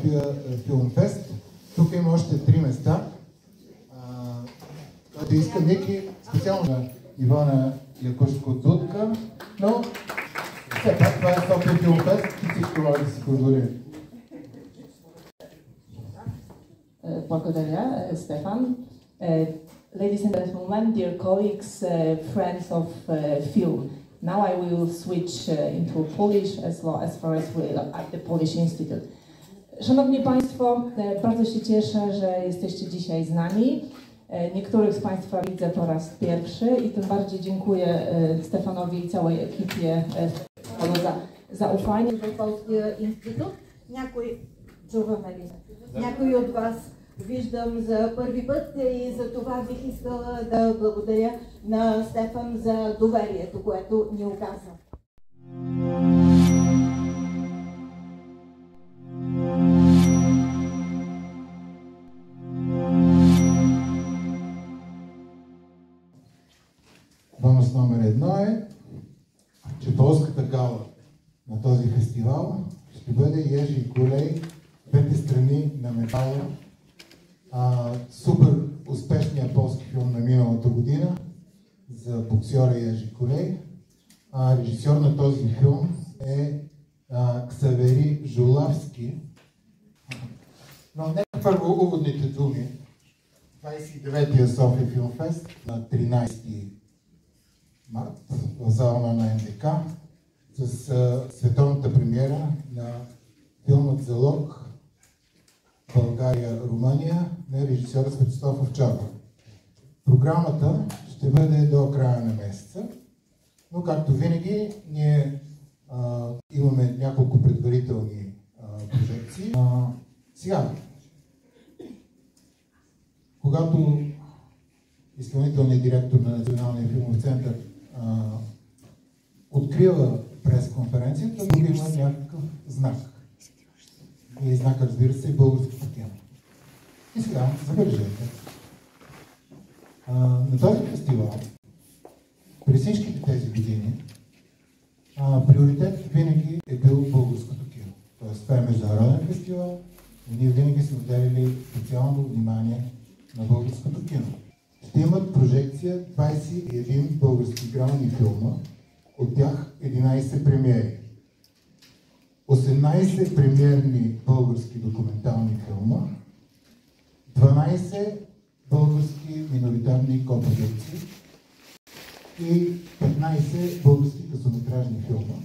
София Филмфест. Тук има още 3 места. Който иска Ники, специално на Ивана Якушко-Дудка, но все пак това е София Филмфест и всичко може да си позволи. Благодаря, Стефан. Ladies and gentlemen, dear colleagues, friends of film. Now I will switch into Polish as far as we at the Polish Institute. Szanowni Państwo, bardzo się cieszę, że jesteście dzisiaj z nami. Niektórych z Państwa widzę po raz pierwszy i tym bardziej dziękuję Stefanowi i całej ekipie za zaufanie. Полския институт. Някой от вас виждам за първи път и за това бих искала да благодаря на Стефан за доверието, което ни оказа. Бонус номер 1 е, че полската гала на този фестивал ще бъде Ежи и Кулей, двете страни на медала. Супер успешният полски филм на миналата година за боксера Ежи Кулей. Режисьор на този филм е Ксавери Жулавски. Но нека първо уводните думи. 29-я София Филмфест на 13 март в зала на НДК с световната премиера на филмът Залог България-Румъния на режисьора Светослав Овчаров. Програмата ще бъде до края на месеца, но както винаги ние имаме няколко предварителни прожекции. Сега, когато изпълнителният директор на Националния филмов център открива пресконференцията, тук има някакъв знак. И знака, разбира се, българската тема. И сега, забележете. На този фестивал, при всичките тези години, приоритет винаги е бил българското кино. Тоест, това е международен фестивал и ние винаги сме отделили специално внимание на българското кино. Ще имат прожекция 21 български игрални филма, от тях 11 премиери. 18 премиерни български документални филма, 12 български миноритарни копродукции и 15 български късометражни филма.